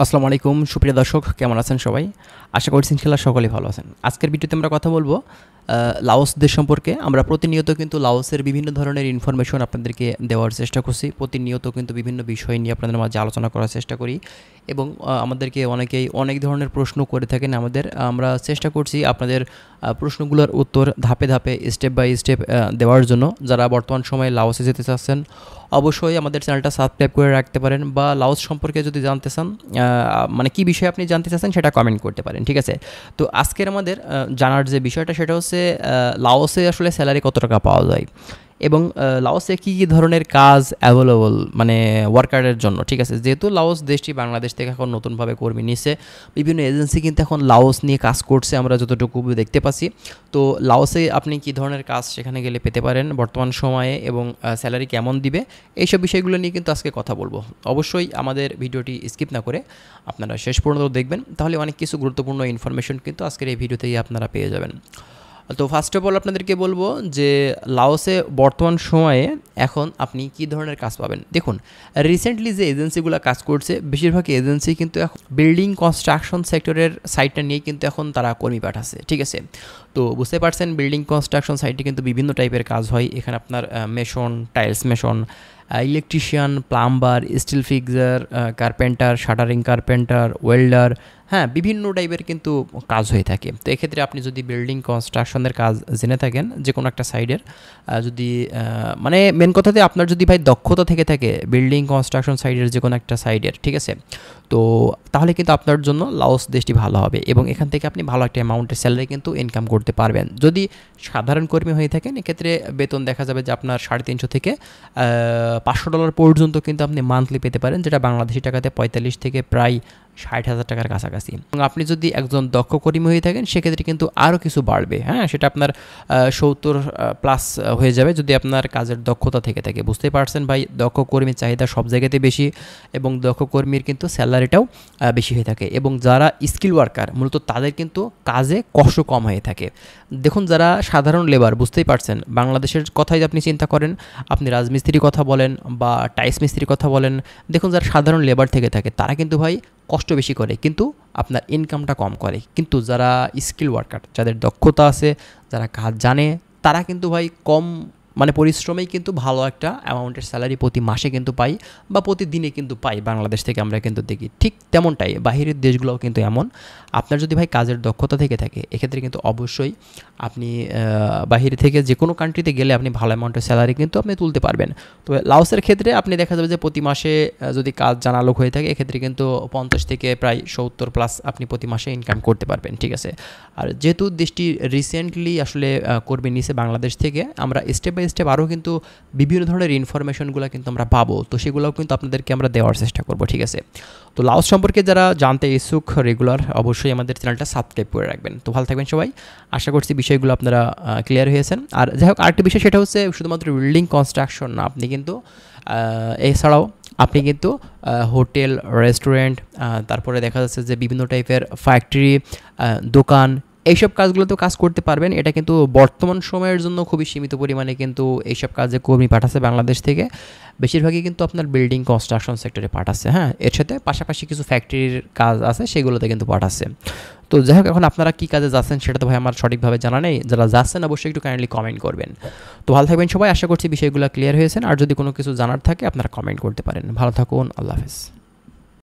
আসসালামু আলাইকুম সুপ্রিয় দর্শক, কেমন আছেন সবাই? আশা করছি ইনশাআল্লাহ সকলেই ভালো আছেন। আজকের ভিডিওতে আমরা কথা বলবো লাওস দেশ সম্পর্কে। আমরা প্রতিনিয়ত কিন্তু লাওসের বিভিন্ন ধরনের ইনফরমেশন আপনাদেরকে দেওয়ার চেষ্টা করছি। প্রতিনিয়ত কিন্তু বিভিন্ন বিষয় নিয়ে আপনাদের মাঝে আলোচনা করার চেষ্টা করি এবং আমাদেরকে অনেকেই অনেক ধরনের প্রশ্ন করে থাকেন আমরা চেষ্টা করছি আপনাদের প্রশ্নগুলোর উত্তর ধাপে ধাপে স্টেপ বাই স্টেপ দেওয়ার জন্য। যারা বর্তমান সময়ে লাওসে যেতে চাচ্ছেন অবশ্যই আমাদের চ্যানেলটা সাবস্ক্রাইব করে রাখতে পারেন, বা লাওস সম্পর্কে যদি জানতে চান মানে কী বিষয়ে আপনি জানতে চাচ্ছেন সেটা কমেন্ট করতে পারেন, ঠিক আছে? তো আজকের আমাদের জানার যে বিষয়টা সেটা হচ্ছে লাওসে আসলে স্যালারি কত টাকা পাওয়া যায় এবং লাওসে কী কী ধরনের কাজ অ্যাভেলেবল মানে ওয়ার্কারের জন্য, ঠিক আছে? যেহেতু লাওস দেশটি বাংলাদেশ থেকে এখন নতুনভাবে কর্মী নিচ্ছে, বিভিন্ন এজেন্সি কিন্তু এখন লাওস নিয়ে কাজ করছে আমরা যতটুকু দেখতে পাচ্ছি। তো লাওসে আপনি কী ধরনের কাজ সেখানে গেলে পেতে পারেন বর্তমান সময়ে এবং স্যালারি কেমন দিবে, এইসব বিষয়গুলো নিয়ে কিন্তু আজকে কথা বলবো। অবশ্যই আমাদের ভিডিওটি স্কিপ না করে আপনারা শেষ পর্যন্ত দেখবেন, তাহলে অনেক কিছু গুরুত্বপূর্ণ ইনফরমেশন কিন্তু আজকের এই ভিডিওতেই আপনারা পেয়ে যাবেন। তো ফার্স্ট অফ অল আপনাদেরকে বলবো যে লাওসে বর্তমান সময়ে এখন আপনি কী ধরনের কাজ পাবেন। দেখুন, রিসেন্টলি যে এজেন্সিগুলো কাজ করছে বেশিরভাগ এজেন্সি কিন্তু এখন বিল্ডিং কনস্ট্রাকশন সেক্টরের সাইটটা নিয়ে কিন্তু এখন তারা কর্মী পাঠাচ্ছে, ঠিক আছে? তো বুঝতে পারছেন বিল্ডিং কনস্ট্রাকশন সাইটে কিন্তু বিভিন্ন টাইপের কাজ হয়। এখানে আপনার mason, tiles mason, electrician, plumber, still fixer, carpenter, shuttering carpenter, welder, হ্যাঁ, বিভিন্ন টাইপের কিন্তু কাজ হয়ে থাকে। তো এক্ষেত্রে আপনি যদি বিল্ডিং কনস্ট্রাকশনের কাজ জেনে থাকেন যে কোনো একটা সাইডের, যদি মানে মেন কথাতে আপনার যদি ভাই দক্ষতা থেকে থাকে বিল্ডিং কনস্ট্রাকশন সাইডের যে কোনো একটা সাইডের, ঠিক আছে? তো তাহলে কিন্তু আপনার জন্য লাওস দেশটি ভালো হবে এবং এখান থেকে আপনি ভালো একটা অ্যামাউন্টের স্যালারি কিন্তু ইনকাম করতে পারবেন। যদি সাধারণ কর্মী হয়ে থাকেন এক্ষেত্রে বেতন দেখা যাবে যে আপনার $350 থেকে $500 পর্যন্ত কিন্তু আপনি মান্থলি পেতে পারেন, যেটা বাংলাদেশি টাকাতে 45 থেকে প্রায় 60,000 টাকার কাছাকাছি। এবং আপনি যদি একজন দক্ষ কর্মী হয়ে থাকেন সেক্ষেত্রে কিন্তু আরও কিছু বাড়বে, হ্যাঁ, সেটা আপনার 70+ হয়ে যাবে যদি আপনার কাজের দক্ষতা থেকে থাকে। বুঝতেই পারছেন ভাই, দক্ষ কর্মীর চাহিদা সব জায়গাতে বেশি এবং দক্ষ কর্মীর কিন্তু স্যালারিটাও বেশি হয়ে থাকে। এবং যারা স্কিল ওয়ার্কার মূলত তাদের কিন্তু কাজে কষ্ট কম হয়ে থাকে। দেখুন, যারা সাধারণ লেবার, বুঝতেই পারছেন বাংলাদেশের কথাই আপনি চিন্তা করেন, আপনি রাজমিস্ত্রির কথা বলেন বা টাইলস মিস্ত্রির কথা বলেন, দেখুন যারা সাধারণ লেবার থেকে থাকে তারা কিন্তু ভাই কষ্ট বেশি করে কিন্তু আপনার ইনকামটা কম করে। কিন্তু যারা স্কিল ওয়ার্কার, যাদের দক্ষতা আছে, যারা কাজ জানে, তারা কিন্তু ভাই কম মানে পরিশ্রমেই কিন্তু ভালো একটা অ্যামাউন্টের স্যালারি প্রতি মাসে কিন্তু পাই বা প্রতিদিনে কিন্তু পাই। বাংলাদেশ থেকে আমরা কিন্তু দেখি ঠিক তেমনটাই বাহিরের দেশগুলোও কিন্তু এমন। আপনার যদি ভাই কাজের দক্ষতা থেকে থাকে এক্ষেত্রে কিন্তু অবশ্যই আপনি বাহিরে থেকে যে কোনো কান্ট্রিতে গেলে আপনি ভালো অ্যামাউন্টের স্যালারি কিন্তু আপনি তুলতে পারবেন। তো লাওসের ক্ষেত্রে আপনি দেখা যাবে যে প্রতি মাসে যদি কাজ জানা লোক হয়ে থাকে এক্ষেত্রে কিন্তু 50 থেকে প্রায় 70+ আপনি প্রতি মাসে ইনকাম করতে পারবেন, ঠিক আছে? আর যেহেতু দেশটি রিসেন্টলি আসলে কর্মী নিছে বাংলাদেশ থেকে, আমরা স্টেপ বাই স্টেপ আরও কিন্তু বিভিন্ন ধরনের ইনফরমেশনগুলো কিন্তু আমরা পাবো, তো সেগুলোও কিন্তু আপনাদেরকে আমরা দেওয়ার চেষ্টা করবো, ঠিক আছে? তো লাওস সম্পর্কে যারা জানতে ইচ্ছুক রেগুলার অবশ্যই আমাদের চ্যানেলটা সাবস্ক্রাইব করে রাখবেন। তো ভালো থাকবেন সবাই, আশা করছি বিষয়গুলো আপনারা ক্লিয়ার হয়েছেন। আর যাই হোক, আরেকটা বিষয় সেটা হচ্ছে শুধুমাত্র বিল্ডিং কনস্ট্রাকশন না, আপনি কিন্তু এছাড়াও আপনি কিন্তু হোটেল, রেস্টুরেন্ট, তারপরে দেখা যাচ্ছে যে বিভিন্ন টাইপের ফ্যাক্টরি, দোকান, এইসব কাজগুলোতেও কাজ করতে পারবেন। এটা কিন্তু বর্তমান সময়ের জন্য খুবই সীমিত পরিমাণে কিন্তু এইসব কাজে কর্মী পাঠাচ্ছে বাংলাদেশ থেকে। বেশিরভাগই কিন্তু আপনার বিল্ডিং কনস্ট্রাকশন সেক্টরে পাঠাচ্ছে, হ্যাঁ, এর সাথে পাশাপাশি কিছু ফ্যাক্টরির কাজ আছে সেগুলোতে কিন্তু পাঠাচ্ছে। তো যাই হোক, এখন আপনারা কী কাজে যাচ্ছেন সেটা তো ভাই আমার সঠিকভাবে জানা নেই। যারা যাচ্ছেন অবশ্যই একটু কাইন্ডলি কমেন্ট করবেন। তো ভালো থাকবেন সবাই, আশা করছি বিষয়গুলো ক্লিয়ার হয়েছেন। আর যদি কোনো কিছু জানার থাকে আপনারা কমেন্ট করতে পারেন। ভালো থাকুন, আল্লাহ হাফেজ।